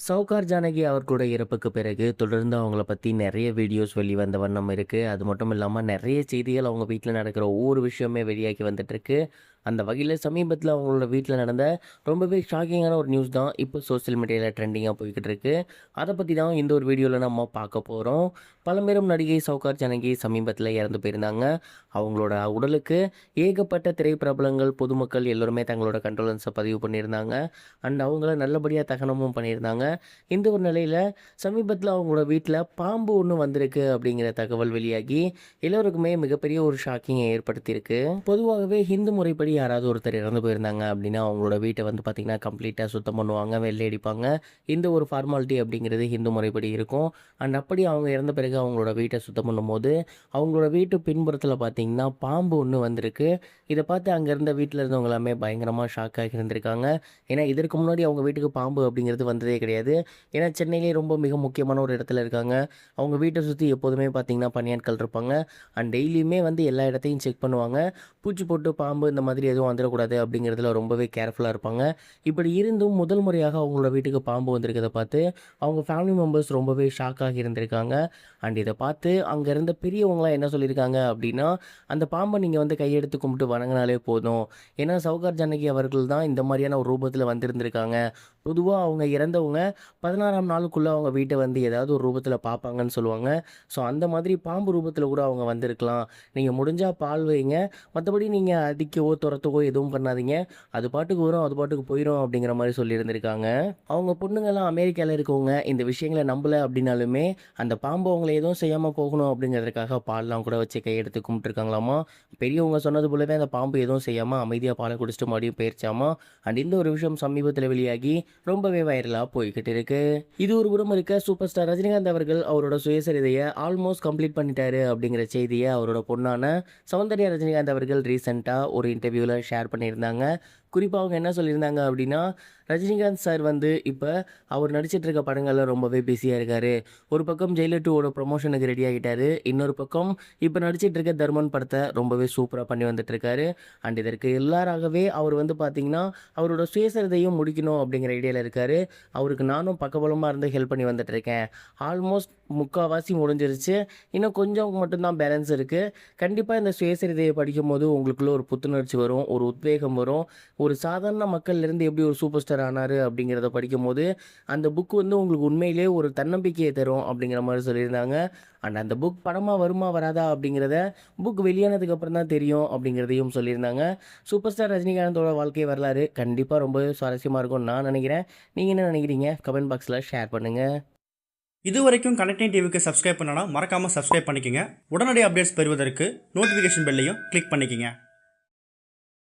சவுகார் ஜானகி அவர்களோட இறப்புக்கு பிறகு தொடர்ந்து அவங்கள பற்றி நிறைய வீடியோஸ் வெளிவந்த வண்ணம் இருக்குது. அது மட்டும் இல்லாமல் நிறைய செய்திகள் அவங்க வீட்டில் நடக்கிற ஒவ்வொரு விஷயமே வெளியாகி வந்துட்டுருக்கு. அந்த வகையில் சமீபத்தில் அவங்களோட வீட்டில் நடந்த ரொம்பவே ஷாக்கிங்கான ஒரு நியூஸ் தான் இப்போ சோஷியல் மீடியாவில் ட்ரெண்டிங்காக போய்கிட்டு இருக்கு. அதை பற்றி தான் இந்த ஒரு வீடியோவில் நம்ம பார்க்க போகிறோம். பழம்பெரும் நடிகை சவுகார் ஜானகி சமீபத்தில் இறந்து போயிருந்தாங்க. அவங்களோட உடலுக்கு ஏகப்பட்ட திரைப்பிரபலங்கள், பொதுமக்கள் எல்லோருமே தங்களோட கண்டோலன்ஸை பதிவு பண்ணியிருந்தாங்க. அண்ட் அவங்கள நல்லபடியாக தகனமும் பண்ணியிருந்தாங்க. இந்த ஒரு நிலையில் சமீபத்தில் அவங்களோட வீட்டில் பாம்பு ஒன்று வந்திருக்கு அப்படிங்கிற தகவல் வெளியாகி எல்லோருக்குமே மிகப்பெரிய ஒரு ஷாக்கிங்கை ஏற்படுத்தியிருக்கு. பொதுவாகவே ஹிந்து முறைப்படி யாராவது ஒருத்தர் இறந்து போயிருந்தாங்க அப்படின்னா அவங்களோட வீட்டை வந்து பார்த்திங்கன்னா கம்ப்ளீட்டாக சுத்தம் பண்ணுவாங்க, வெள்ளை அடிப்பாங்க. இந்த ஒரு ஃபார்மாலிட்டி அப்படிங்கிறது ஹிந்து முறைப்படி இருக்கும். அண்ட் அப்படி அவங்க இறந்த பிறகு அவங்களோட வீட்டை சுத்தம் பண்ணும்போது அவங்களோட வீட்டு பின்புறத்தில் பார்த்திங்கன்னா பாம்பு ஒன்று வந்திருக்கு. இதை பார்த்து அங்கே இருந்த வீட்டில் இருந்தவங்க எல்லாமே பயங்கரமாக ஷாக் ஆகி இருந்திருக்காங்க. ஏன்னா இதற்கு முன்னாடி அவங்க வீட்டுக்கு பாம்பு அப்படிங்கிறது வந்ததே கிடையாது. ஏன்னா சென்னையிலே ரொம்ப மிக முக்கியமான ஒரு இடத்துல இருக்காங்க. அவங்க வீட்டை சுற்றி எப்போதுமே பார்த்திங்கன்னா பனியாட்கள் இருப்பாங்க. அண்ட் டெய்லியுமே வந்து எல்லா இடத்தையும் செக் பண்ணுவாங்க. பூச்சி போட்டு பாம்பு இந்த மாதிரி எதுவும் வந்துடக்கூடாது அப்படிங்கிறதுல ரொம்பவே கேர்ஃபுல்லாக இருப்பாங்க. இப்படி இருந்தும் முதல் முறையாக அவங்களோட வீட்டுக்கு பாம்பு வந்திருக்கிறத பார்த்து அவங்க ஃபேமிலி மெம்பர்ஸ் ரொம்பவே ஷாக் ஆகி இருந்திருக்காங்க. அண்ட் இதை பார்த்து அங்கே இருந்த பெரியவங்களாம் என்ன சொல்லியிருக்காங்க அப்படின்னா, அந்த பாம்பை நீங்கள் வந்து கையெடுத்து கும்பிட்டு வணங்கினாலே போதும். ஏன்னா சவுகார் ஜானகி அவர்கள் தான் இந்த மாதிரியான ஒரு ரூபத்தில் வந்திருந்திருக்காங்க. பொதுவாக அவங்க இறந்தவங்க 16ஆம் நாளுக்குள்ளே அவங்க வீட்டை வந்து ஏதாவது ஒரு ரூபத்தில் பார்ப்பாங்கன்னு சொல்லுவாங்க. ஸோ அந்த மாதிரி பாம்பு ரூபத்தில் கூட அவங்க வந்திருக்கலாம். நீங்கள் முடிஞ்சால் பால் வைங்க, மற்றபடி நீங்கள் அடிக்கவோ துரத்தவோ எதுவும் பண்ணாதீங்க, அது பாட்டுக்கு வரும், அது பாட்டுக்கு போயிடும் அப்படிங்கிற மாதிரி சொல்லியிருந்திருக்காங்க. அவங்க பொண்ணுங்கள்லாம் அமெரிக்காவில் இருக்கவங்க இந்த விஷயங்களை நம்பலை அப்படின்னாலுமே அந்த பாம்பு அவங்களை எதுவும் செய்யாமல் போகணும் அப்படிங்கிறதுக்காக பால்லாம் கூட வச்சு கையெடுத்து கும்பிட்டுருக்காங்களாமா. பெரியவங்க சொன்னது போலவே அந்த பாம்பு எதுவும் செய்யாமல் அமைதியாக பாலை குடிச்சிட்டு மறுபடியும் போயிருச்சாமா. அண்ட் இந்த ஒரு விஷயம் சமீபத்தில் வெளியாகி ரொம்பவே வைரலாக போய்கிட்டு இருக்கு. இது ஒரு புறம் இருக்க, சூப்பர் ஸ்டார் ரஜினிகாந்த் அவர்கள் அவரோட சுயசரிதையை ஆல்மோஸ்ட் கம்ப்ளீட் பண்ணிட்டாரு அப்படிங்கிற செய்தியை அவரோட பொண்ணான சௌந்தர்யா ரஜினிகாந்த் அவர்கள் ரீசெண்டாக ஒரு இன்டர்வியூவில் ஷேர் பண்ணியிருந்தாங்க. குறிப்பாக அவங்க என்ன சொல்லியிருந்தாங்க அப்படின்னா, ரஜினிகாந்த் சார் வந்து இப்போ அவர் நடிச்சிட்டு இருக்க படங்களில் ரொம்பவே பிஸியாக இருக்கார். ஒரு பக்கம் ஜெயிலர் 2வோட ப்ரொமோஷனுக்கு ரெடி ஆகிட்டார். இன்னொரு பக்கம் இப்போ நடிச்சிட்டு இருக்க தர்மன் படத்தை ரொம்பவே சூப்பராக பண்ணி வந்துட்டுருக்காரு. அண்ட் இதற்கு எல்லாராகவே அவர் வந்து பார்த்திங்கன்னா அவரோட சுயசரிதையும் முடிக்கணும் அப்படிங்கிற ஐடியாவில் இருக்கார். அவருக்கு நானும் பக்கபலமாக இருந்து ஹெல்ப் பண்ணி வந்துட்டுருக்கேன். ஆல்மோஸ்ட் முக்கால்வாசி முடிஞ்சிருச்சு, இன்னும் கொஞ்சம் மட்டும்தான் பேலன்ஸ் இருக்குது. கண்டிப்பாக இந்த சுயசரிதையை படிக்கும்போது உங்களுக்குள்ள ஒரு புத்துணர்ச்சி வரும், ஒரு உத்வேகம் வரும். ஒரு சாதாரண மக்கள்லேருந்து எப்படி ஒரு சூப்பர் ஸ்டார் ஆனார் அப்படிங்கிறத படிக்கும்போது அந்த புக் வந்து உங்களுக்கு உண்மையிலே ஒரு தன்னம்பிக்கையை தரும் அப்படிங்கிற மாதிரி சொல்லியிருந்தாங்க. அண்ட் அந்த புக் படமாக வருமா வராதா அப்படிங்கிறத புக் வெளியானதுக்கு அப்புறம் தான் தெரியும் அப்படிங்கிறதையும் சொல்லியிருந்தாங்க. சூப்பர் ஸ்டார் ரஜினிகாந்தோட வாழ்க்கை வரலாறு கண்டிப்பாக ரொம்பவே சுவாரஸ்யமாக இருக்கும்னு நான் நினைக்கிறேன். நீங்கள் என்ன நினைக்கிறீங்க? கமெண்ட் பாக்ஸில் ஷேர் பண்ணுங்கள். இது வரைக்கும் கனெக்டிங் டிவிக்கு சப்ஸ்கிரைப் பண்ணனா மறக்காமல் சப்ஸ்கிரைப் பண்ணிக்கங்க. உடனடி அப்டேட்ஸ் பெறுவதற்கு நோட்டிஃபிகேஷன் பெல்லையும் கிளிக் பண்ணிக்கங்க.